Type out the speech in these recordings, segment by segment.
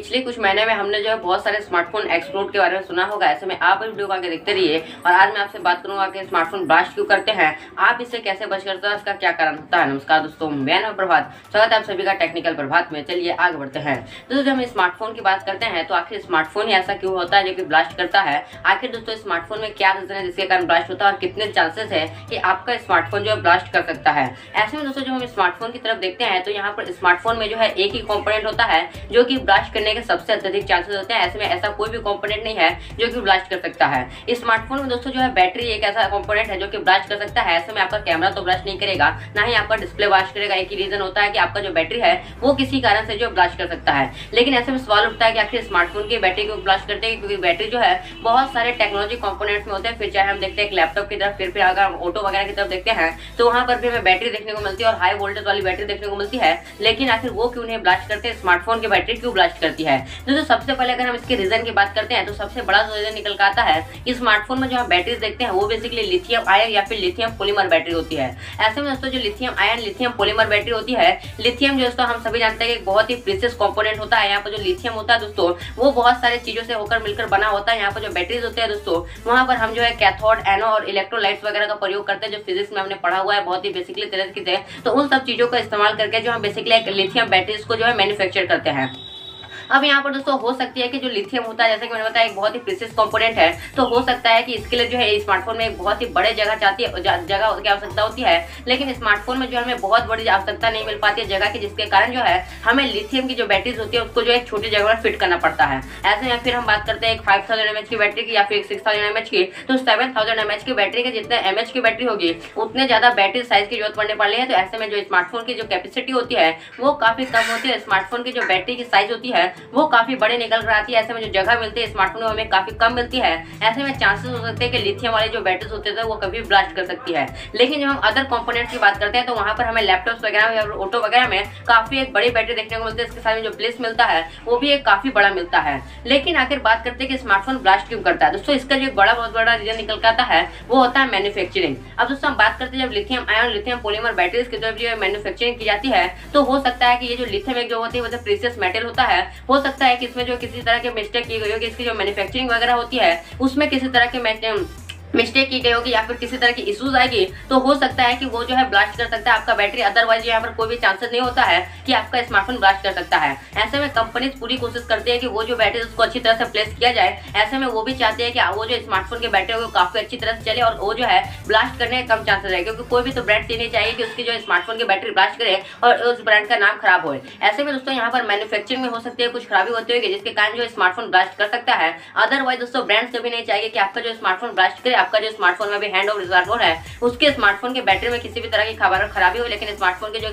पिछले कुछ महीने में हमने जो है बहुत सारे स्मार्टफोन एक्सप्लोड के बारे में सुना होगा। ऐसे में आप इस वीडियो को आगे देखते रहिए और आज मैं आपसे बात करूंगा कि स्मार्टफोन ब्लास्ट क्यों करते हैं, आप इससे कैसे बच करते हैं, इसका क्या कारण होता है। नमस्कार दोस्तों, मैं नाम प्रभात, स्वागत है आप सभी का टेक्निकल प्रभात में। चलिए आगे बढ़ते हैं। दोस्तों, जब हम स्मार्टफोन की बात करते हैं तो आखिर स्मार्टफोन ही ऐसा क्यों होता है जो कि ब्लास्ट करता है। आखिर दोस्तों स्मार्टफोन में क्या रीजन है जिसके कारण ब्लास्ट होता है और कितने चांसेस है कि आपका स्मार्टफोन जो है ब्लास्ट कर सकता है। ऐसे में दोस्तों जब हम स्मार्टफोन की तरफ देखते हैं तो यहाँ पर स्मार्टफोन में जो है एक ही कंपोनेंट होता है जो कि ब्लास्ट करने के सबसे अत्यधिक चांसेस होते हैं। ऐसे में ऐसा कोई भी कंपोनेंट नहीं है जो कि ब्लास्ट कर सकता है। स्मार्टफोन में दोस्तों जो है बैटरी एक ऐसा कंपोनेंट है जो कि ब्लास्ट कर सकता है। ऐसे में आपका कैमरा तो ब्लास्ट नहीं करेगा, ना ही आपका डिस्प्ले ब्लास्ट करेगा। एक ही रीजन होता है कि आपका जो बैटरी है वो किसी कारण से जो ब्लास्ट कर सकता है। लेकिन ऐसे में सवाल उठता है कि आखिर स्मार्टफोन की बैटरी क्यों ब्लास्ट करते हैं, क्योंकि बैटरी जो है बहुत सारे टेक्नोलॉजी कंपोनेंट्स में होते हैं। फिर चाहे हम देखते हैं एक लैपटॉप की तरफ, फिर अगर हम ऑटो वगैरह की तरफ देखते हैं तो वहां पर भी हमें बैटरी देखने को मिलती है और हाई वोल्टेज वाली बैटरी देखने को मिलती है। लेकिन आखिर वो क्यों नहीं ब्लास्ट करते, स्मार्टफोन की बैटरी क्यों ब्लास्ट करती है। दोस्तों सबसे पहले अगर हम इसके रीजन की बात करते हैं तो सबसे बड़ा रीजन निकल कर आता है कि स्मार्टफोन में जो हम बैटरीज देखते हैं वो बेसिकली लिथियम आयन या फिर लिथियम पॉलीमर बैटरी होती है। ऐसे में दोस्तों जो lithium ion lithium polymer battery होती है, लिथियम जो दोस्तों हम सभी जानते हैं कि बहुत ही प्रीशियस कंपोनेंट होता है। यहाँ पर जो लिथियम होता है दोस्तों वो बहुत सारी चीजों से होकर मिलकर बना होता है। यहाँ पर जो बैटरीज होते हैं दोस्तों वहां पर हम जो है कैथोड, एनोड और इलेक्ट्रोलाइट्स वगैरह का प्रयोग करते हैं, जो फिजिक्स में हमने पढ़ा हुआ है बहुत ही बेसिकली तरीके से। तो उन सब चीजों का इस्तेमाल करके जो हम बेसिकली एक लिथियम बैटरीज को जो है मैन्युफैक्चर करते हैं। अब यहाँ पर दोस्तों हो सकती है कि जो लिथियम होता है, जैसे कि मैंने बताया, एक बहुत ही प्रीशियस कंपोनेंट है, तो हो सकता है कि इसके लिए जो है स्मार्टफोन में एक बहुत ही बड़े जगह चाहती है जगह की आवश्यकता होती है। लेकिन स्मार्टफोन में जो हमें बहुत बड़ी आवश्यकता नहीं मिल पाती है जगह की, जिसके कारण जो है हमें लिथियम की जो बैटरीज होती है उसको जो एक छोटी जगह में फिट करना पड़ता है। ऐसे में फिर हम बात करते हैं एक 5000 mAh की बैटरी की या फिर 6000 mAh की, तो 7000 mAh की बैटरी के जितने mAh की बैटरी होगी उतने ज्यादा बैटरी साइज की जरूरत पड़ने वाली है। तो ऐसे में जो स्मार्टफोन की जो कैपेसिटी होती है वो काफी कम होती है। स्मार्टफोन की जो बैटरी की साइज होती है वो काफी बड़े निकल कर आती है। ऐसे में जो जगह मिलती है स्मार्टफोन में हमें काफी कम मिलती है। ऐसे में चांसेस हो सकते हैं कि लिथियम वाले जो बैटरीज होते हैं वो कभी ब्लास्ट कर सकती है। लेकिन जब हम अदर कंपोनेंट्स की बात करते हैं तो वहां पर हमें लैपटॉप्स वगैरह और ऑटो वगैरह में काफी एक बड़ी बैटरी देखने को मिलती है। इसके साथ में जो प्लेस मिलता है वो भी एक काफी बड़ा मिलता है। लेकिन आखिर बात करते हैं कि स्मार्टफोन ब्लास्ट क्यों करता है। दोस्तों इसका जो बहुत बड़ा रीजन निकल कर आता है वो होता है मैन्युफैक्चरिंग। अब दोस्तों हम बात करते हैं जब lithium ion lithium polymer batteries की तरफ जो मैन्युफैक्चरिंग की जाती है तो हो सकता है कि ये जो लिथियम एक जो होती है वो प्रीशियस मेटल होता है, हो सकता है कि इसमें जो किसी तरह के मिस्टेक की गई होगी, इसकी जो मैन्युफैक्चरिंग वगैरह होती है उसमें किसी तरह के मिस्टेक की गई होगी या फिर किसी तरह की इश्यूज आएगी, तो हो सकता है कि वो जो है ब्लास्ट कर सकता है आपका बैटरी। अदरवाइज यहाँ पर कोई भी चांसेस नहीं होता है कि आपका स्मार्टफोन ब्लास्ट कर सकता है। ऐसे में कंपनीज पूरी कोशिश करती है कि वो जो बैटरी उसको अच्छी तरह से प्लेस किया जाए। ऐसे में वो भी चाहते हैं कि वो जो स्मार्टफोन की बैटरी हो काफी अच्छी तरह से चले और वो जो है ब्लास्ट करने के कम चांसेस है, क्योंकि कोई भी तो ब्रांड नहीं चाहिए कि उसकी जो स्मार्टफोन की बैटरी ब्लास्ट करे और उस ब्रांड का नाम खराब हो। ऐसे में दोस्तों यहाँ पर मैन्युफैक्चरिंग में हो सकती है कुछ खराबी होती होगी जिसके कारण जो स्मार्टफोन ब्लास्ट कर सकता है। अदरवाइज दोस्तों ब्रांड्स कभी नहीं चाहिए कि आपका जो स्मार्टफोन ब्लास्ट करे। आपका जो स्मार्टफोन में हैंड ऑफ स्मार्टफोन है उसके स्मार्टफोन के बैटरी में किसी भी तरह की खराबी हो, लेकिन स्मार्टफोन के जो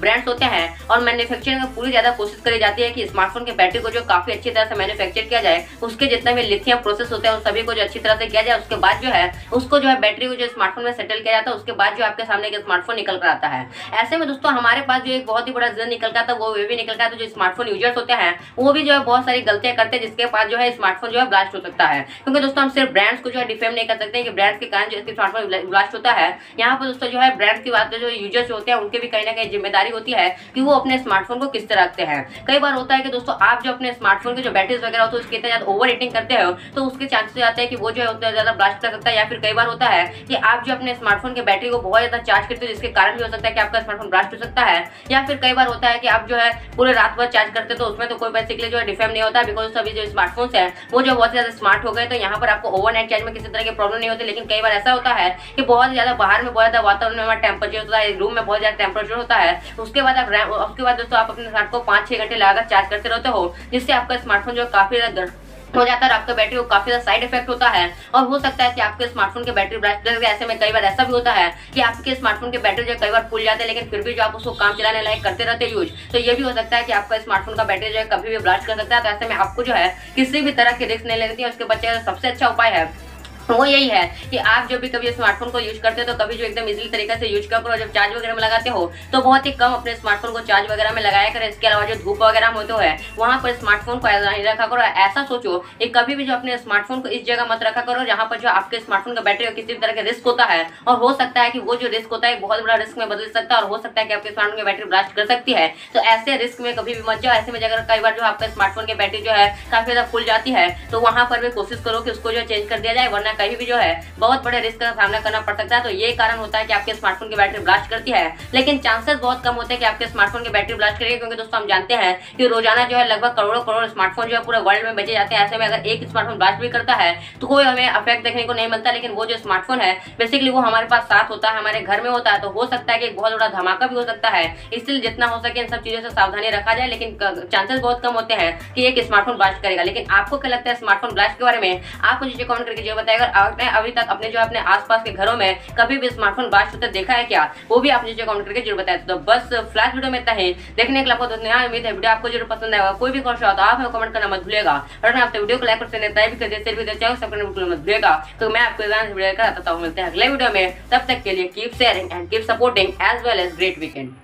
ब्रांड्स होते हैं और मैन्युफैक्चरिंग में पूरी ज्यादा कोशिश करी जाती है कि स्मार्टफोन के बैटरी को जो काफी अच्छी तरह से मैन्युफैक्चर किया जाए, उसके जितने भी लिथियम प्रोसेस होते हैं उन सभी को जो अच्छी तरह से किया जाए। उसके बाद जो है उसको जो है बैटरी को जो स्मार्टफोन में सेटल किया जाता है, उसके बाद जो आपके सामने के स्मार्टफोन निकल कर आता है। ऐसे में दोस्तों हमारे पास जो एक बहुत ही बड़ा रीजन निकल कर आता है वो भी निकल कर आता है जो स्मार्टफोन यूजर्स होते हैं वो भी जो है बहुत सारी गलतियां करते हैं जिसके पास जो है स्मार्टफोन जो है ब्लास्ट हो सकता है। क्योंकि दोस्तों हम सिर्फ ब्रांड्स को जो है डिफेम नहीं कर सकते कि ब्रांड्स के कारण जो स्मार्टफोन ब्लास्ट होता है। यहाँ पर दोस्तों जो है ब्रांड की बात जो यूजर्स होते हैं उनके भी कहीं ना कहीं जिम्मेदारी होती है कि वो अपने स्मार्टफोन को किस तरह रखते हैं। कई बार होता है कि दोस्तों आप जो अपने स्मार्टफोन की जो बैटरीज वगैरह होती है उसके इतना ज्यादा ओवर हीटिंग करते हो तो उसके चांसेस आते हैं कि वो जो है उतना ज्यादा ब्लास्ट कर सकता है। या फिर कई बार होता है कि आप जो अपने स्मार्टफोन की बैटरी को बहुत ज्यादा चार्ज करते हो जिसके कारण भी हो सकता है कि आपका स्मार्टफोन ब्लास्ट हो सकता है। या फिर कई बार होता है कि आप जो है पूरे रात भर चार्ज करते हो तो उसमें तो कोई बेसिकली जो है डिफेम नहीं होता, बिकॉज सभी जो स्मार्टफोन्स है वो जो बहुत ज्यादा स्मार्ट हो गए तो यहाँ पर आपको ओवरनाइट चार्ज में किसी तरह की प्रॉब्लम नहीं होती। लेकिन कई बार ऐसा होता है कि बहुत ज्यादा बाहर में बहुत ज्यादा वातावरण में टेम्परेचर होता है, रूम में बहुत ज्यादा टेम्परेचर होता है, उसके बाद दोस्तों आप अपने स्मार्ट को 5-6 घंटे लगाकर चार्ज करते रहते हो जिससे आपका स्मार्टफोन जो काफी ज्यादा हो जाता है और आपका बैटरी को काफी ज्यादा साइड इफेक्ट होता है और हो सकता है कि आपके स्मार्टफोन की बैटरी ब्लास्ट कर दे। ऐसे में कई बार ऐसा भी होता है कि आपके स्मार्टफोन की बैटरी जो कई बार फूल जाते हैं लेकिन फिर भी जो आप उसको काम चलाने लायक करते रहते हैं यूज, तो ये भी हो सकता है कि आपका स्मार्टफोन का बैटरी जो है कभी भी ब्लास्ट कर सकता है। तो ऐसे में आपको जो है किसी भी तरह की रिस्क नहीं लेनी है। उसके बच्चे का सबसे अच्छा उपाय है वो यही है कि आप जब भी कभी स्मार्टफोन को यूज करते हो तो कभी जो एकदम इजीली तरीके से यूज करो, जब चार्ज वगैरह में लगाते हो तो बहुत ही कम अपने स्मार्टफोन को चार्ज वगैरह में लगाया करें। इसके अलावा जो धूप वगैरह में होते है वहाँ पर स्मार्टफोन को नहीं रखा करो। ऐसा सोचो कि कभी भी जो अपने स्मार्टफोन को इस जगह मत रखा करो जहाँ पर जो आपके स्मार्टफोन का बैटरी किसी भी तरह का रिस्क होता है, और हो सकता है कि वो जो रिस्क होता है बहुत बड़ा रिस्क में बदल सकता है, और हो सकता है कि आपके स्मार्टफोन की बैटरी ब्लास्ट कर सकती है। तो ऐसे रिस्क में कभी भी मत जाओ। ऐसे में अगर कई बार जो आपका स्मार्टफोन की बैटरी जो है काफी ज्यादा फुल जाती है तो वहाँ पर भी कोशिश करो कि उसको जो चेंज कर दिया जाए, वरना कहीं भी जो है बहुत बड़े रिस्क का सामना करना पड़ सकता है। तो ये कारण होता है कि आपके स्मार्टफोन की बैटरी ब्लास्ट करती है, लेकिन चांसेस बहुत कम होते हैं कि आपके स्मार्टफोन की बैटरी ब्लास्ट करेगी, क्योंकि दोस्तों हम जानते हैं कि रोजाना जो है लगभग करोड़ों करोड़ स्मार्टफोन जो है पूरे वर्ल्ड में बेचे जाते हैं। ऐसे में अगर एक स्मार्टफोन ब्लास्ट भी करता है तो कोई हमें अफेक्ट देखने को नहीं मिलता, लेकिन वो जो स्मार्टफोन है बेसिकली वो हमारे पास साथ होता है, हमारे घर में होता है, तो हो सकता है कि एक बहुत बड़ा धमाका भी हो सकता है। इसलिए जितना हो सके इन सब चीजों से सावधानी रखा जाए, लेकिन चांसेस बहुत कम होते हैं कि एक स्मार्टफोन ब्लास्ट करेगा। लेकिन आपको क्या लगता है स्मार्टफोन ब्लास्ट के बारे में? आप मुझे कमेंट करके जरूर बताइएगा। आपने अभी तक अपने जो अपने आसपास के घरों में कभी भी स्मार्टफोन ब्लास्ट होते देखा है क्या? वो भी आप मुझे कमेंट करके जरूर बताएं। तो बस फ्लैश वीडियो में इतना ही। देखने के लिए आपको धन्यवाद। उम्मीद है वीडियो आपको जरूर पसंद आएगा। कोई भी क्वेश्चन हो तो आप हमें कमेंट करना मत भूलिएगा, और मैं आपसे वीडियो को लाइक और शेयर भी कर दे, शेयर भी देते सब करना बिल्कुल मत भूलिएगा। तो मैं आपको वीडियो कराता हूँ। मिलते हैं अगले वीडियो में, तब तक के लिए keep sharing and keep supporting as well as great weekend.